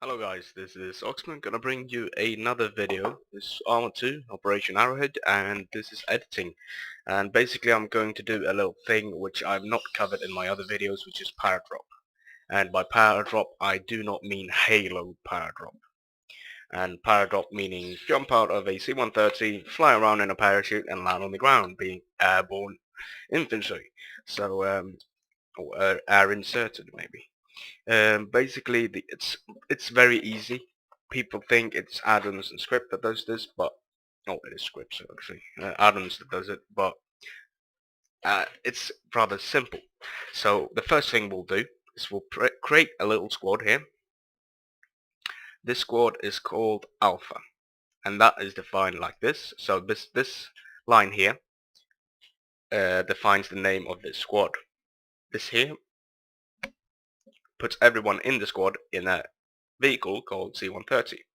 Hello guys, this is Oxman, gonna bring you another video. This is Arma 2, Operation Arrowhead, and this is editing. And basically I'm going to do a little thing which I've not covered in my other videos, which is Paradrop. And by Paradrop I do not mean Halo Paradrop. And Paradrop meaning jump out of a C130, fly around in a parachute and land on the ground, being airborne infantry. So, or air inserted maybe. Basically, it's very easy. People think it's add-ons and script that does this, but it is scripts actually. Add-ons that does it, but it's rather simple. So the first thing we'll do is we'll create a little squad here. This squad is called Alpha, and that is defined like this. So this line here defines the name of this squad. This here puts everyone in the squad in a vehicle called C130.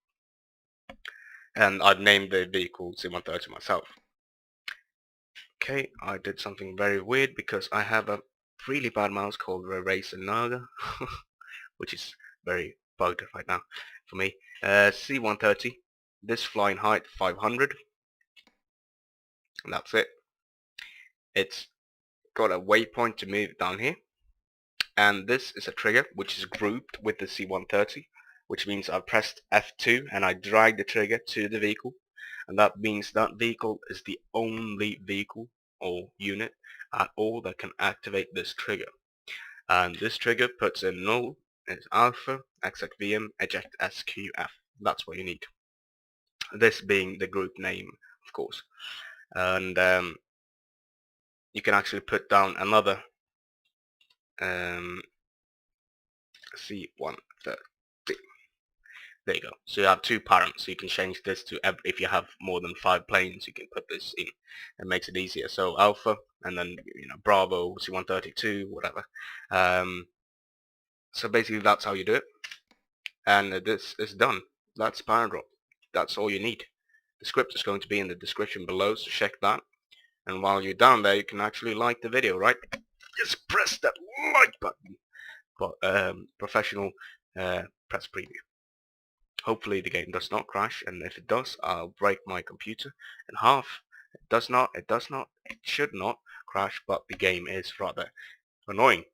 And I've named the vehicle C130 myself. Okay, I did something very weird because I have a really bad mouse called Racer Naga, which is very bugged right now for me. C130, this flying height 500, and that's it. It's got a waypoint to move down here, and this is a trigger which is grouped with the C130, which means I pressed F2 and I drag the trigger to the vehicle, and that means that vehicle is the only vehicle or unit at all that can activate this trigger. And this trigger puts in null, is alpha, execVM, Eject.sqf. That's what you need. This being the group name, of course. And you can actually put down another C130. There you go. So you have two parents. So you can change this to if you have more than 5 planes, you can put this in. It makes it easier. So alpha, and then Bravo, C132, whatever. So basically that's how you do it. And this is done. That's Paradrop. That's all you need. The script is going to be in the description below, so check that. And while you're down there, you can actually like the video, right? Just press that like button. But professional, press preview. Hopefully the game does not crash, and if it does, I'll break my computer in half. It does not, it should not crash, but the game is rather annoying,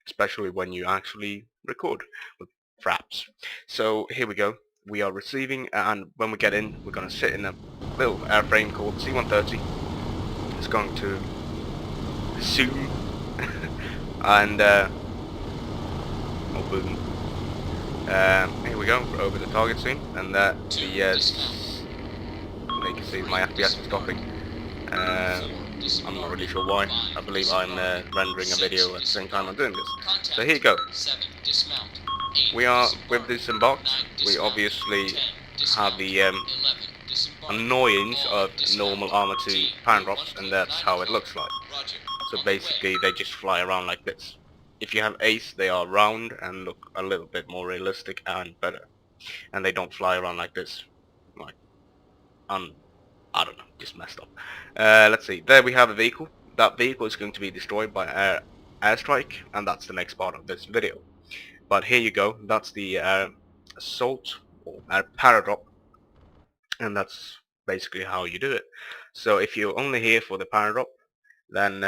especially when you actually record with fraps. So here we go. We are receiving, and when we get in, we're going to sit in a little airframe called C130. It's going to zoom, and oh boom. Here we go, we're over the target scene, and the you can see my FPS is dropping. I'm not really sure why. I believe I'm rendering a video at the same time I'm doing this. So here you go. We are with this embarked. We obviously have the annoyance of normal Arma 2 Paradrops, and that's how it looks like. So basically they just fly around like this. If you have Ace, they are round and look a little bit more realistic and better. And they don't fly around like this. Like, I don't know, just messed up. Let's see, there we have a vehicle. That vehicle is going to be destroyed by airstrike, and that's the next part of this video. But here you go, that's the assault or Paradrop, and that's basically how you do it. So if you're only here for the Paradrop, then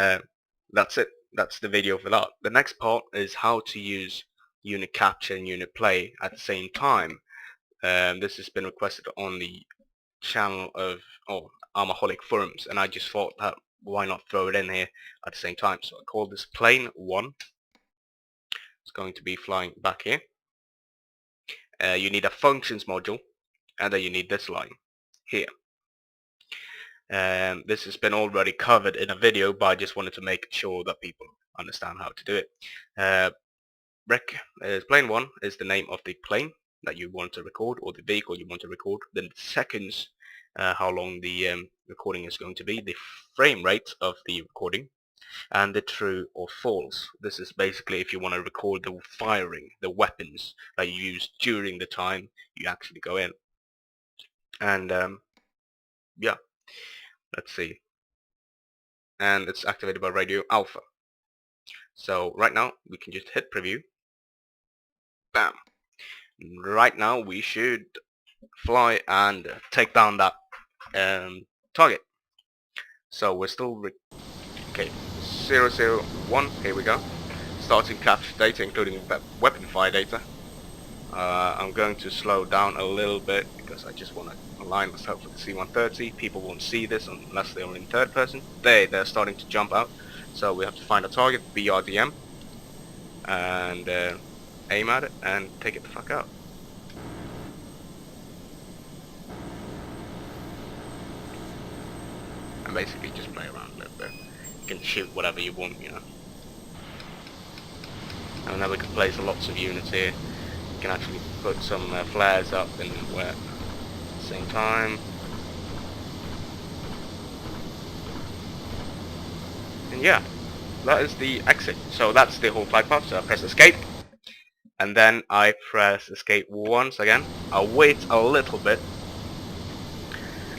that's it. That's the video for that. The next part is how to use unit capture and unit play at the same time. This has been requested on the channel of Armaholic forums, and I just thought that why not throw it in here at the same time. So I call this plane 1. It's going to be flying back here. You need a functions module, and then you need this line here. This has been already covered in a video, but I just wanted to make sure that people understand how to do it. Plane 1 is the name of the plane that you want to record, or the vehicle you want to record. Then the seconds, how long the recording is going to be, the frame rate of the recording, and the true or false. This is basically if you want to record the firing, the weapons that you use during the time you actually go in. And yeah, let's see. And it's activated by radio alpha. So right now we can just hit preview. Bam. Right now we should fly and take down that target. So we're still okay, 001, here we go. Starting capture data, including weapon fire data. I'm going to slow down a little bit because I just want to align myself with the C130. People won't see this unless they are in third person. They're starting to jump out. So we have to find a target, BRDM, and aim at it and take it the fuck out. And basically just play around a little bit. You can shoot whatever you want, you know. And then we can place lots of units here. You can actually put some flares up in where at the same time. And yeah, that is the exit. So that's the whole flight path. So I press escape, and then I press escape once again. I'll wait a little bit,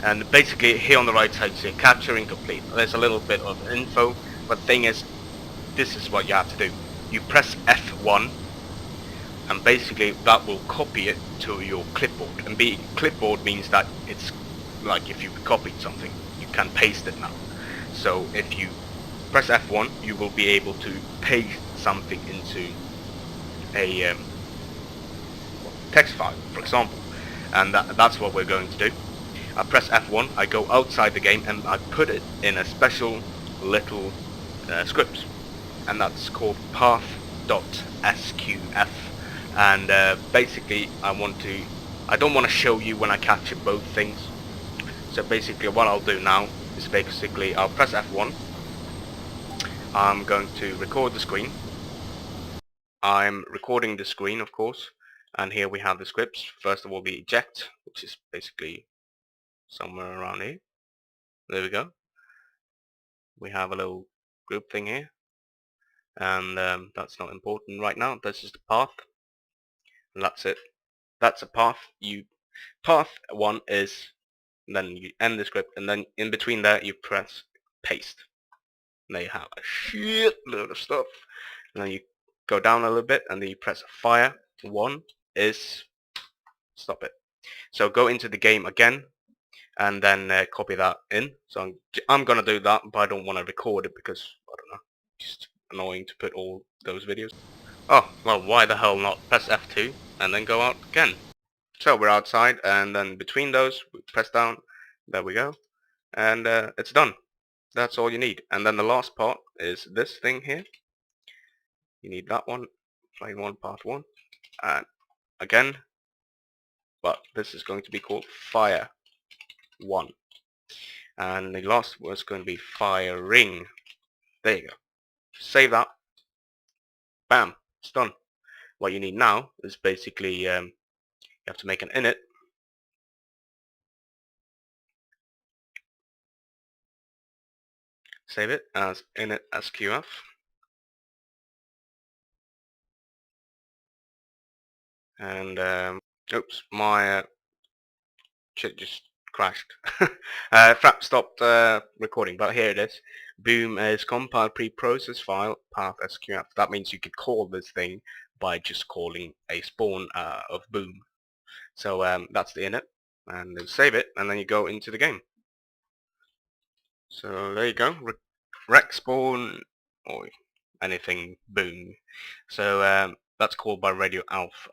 and basically here on the right side you see capture incomplete. There's a little bit of info, but the thing is, this is what you have to do. You press F1, and basically that will copy it to your clipboard. And clipboard means that it's like if you copied something, you can paste it now. So if you press F1, you will be able to paste something into a text file, for example, and that's what we're going to do. I press F1, I go outside the game, and I put it in a special little script, and that's called path.sqf. And basically I don't want to show you when I capture both things. So basically what I'll do now is basically I'll press F1. I'm going to record the screen. I'm recording the screen, of course, and here we have the scripts. First of all, the eject, which is basically somewhere around here. There we go. We have a little group thing here, and that's not important right now. This is the path, and that's it. That's a path. Path 1 is, then you end the script, and then in between there you press paste. And there you have a shit load of stuff. And then you go down a little bit, and then you press fire. 1 is stop it. So go into the game again, and then copy that in. So I'm gonna do that, but I don't want to record it because I don't know, just annoying to put all those videos. Oh well, why the hell not? Press F2 and then go out again. So we're outside, and then between those we press down. There we go, and it's done. That's all you need. And then the last part is this thing here. You need that one, plane 1 part 1, and again, but this is going to be called fire 1, and the last was going to be firing. There you go. Save that. Bam, it's done. What you need now is basically you have to make an init. Save it as init.sqf. And oops, my shit just crashed. Frap stopped recording, but here it is. Boom is compile preprocessFile path.sqf. That means you could call this thing by just calling a spawn of boom. So that's the init, and then save it, and then you go into the game. So there you go, rec spawn or anything boom. So that's called by radio alpha.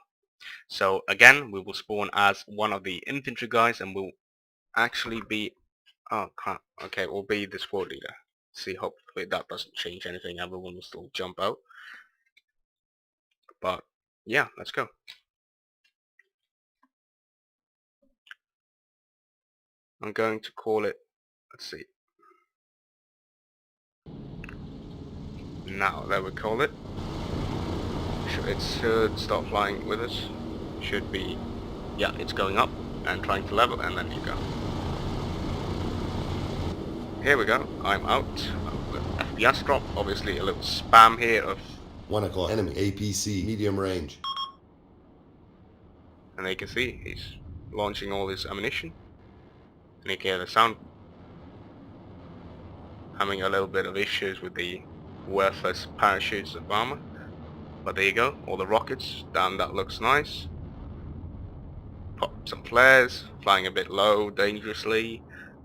So again, we will spawn as one of the infantry guys, and we'll actually be, oh crap, okay, we'll be the squad leader. See, hopefully that doesn't change anything, everyone will still jump out. But yeah, let's go. I'm going to call it, let's see. Now, there we call it. It should start flying with us. Should be, yeah, it's going up and trying to level, and then you go. Here we go, I'm out. FPS drop, obviously a little spam here of 1 o'clock, enemy APC, medium range. And you can see he's launching all his ammunition. And you can hear the sound. Having a little bit of issues with the worthless parachutes of Arma. But there you go, all the rockets, damn that looks nice. pop some flares, flying a bit low, dangerously,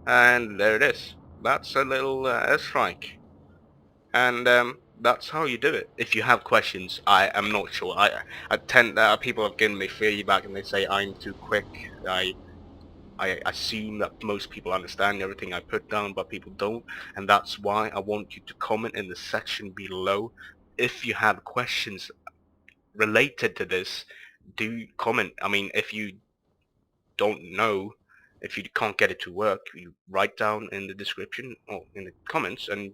and there it is. That's a little airstrike. And that's how you do it. If you have questions, I am not sure. I tend people have given me feedback and they say I'm too quick. I assume that most people understand everything I put down, but people don't, and that's why I want you to comment in the section below. If you have questions related to this, do comment. I mean, if you don't know, if you can't get it to work, you write down in the description or in the comments and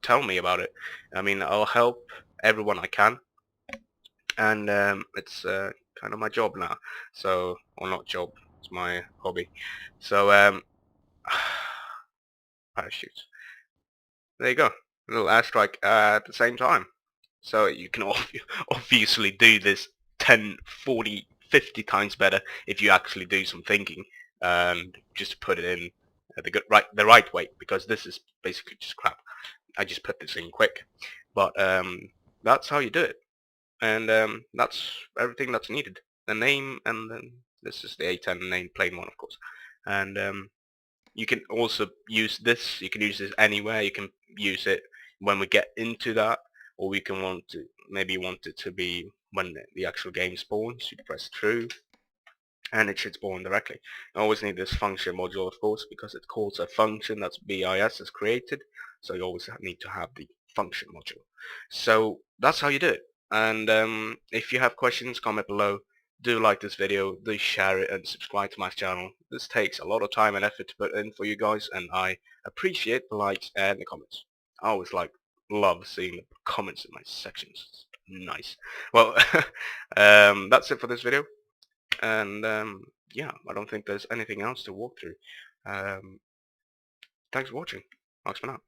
tell me about it. I mean, I'll help everyone I can, and it's kind of my job now. So, or not job, it's my hobby. So, parachutes. There you go, a little airstrike at the same time. So you can obviously do this 10, 40, 50 times better if you actually do some thinking and just put it in the right way, because this is basically just crap. I just put this in quick, but that's how you do it, and that's everything that's needed. The name, and then this is the A10 name, plain one, of course, and you can also use this. You can use this anywhere. You can use it when we get into that, or we can maybe want it to be when the actual game spawns. You press true, and it should spawn directly. You always need this function module, of course, because it calls a function that's BIS is created. So you always need to have the function module. So that's how you do it. And if you have questions, comment below. Do like this video, do share it, and subscribe to my channel. This takes a lot of time and effort to put in for you guys, and I appreciate the likes and the comments. I always love seeing the comments in my sections. It's nice. Well, that's it for this video, and yeah, I don't think there's anything else to walk through. Thanks for watching. Thanks for now.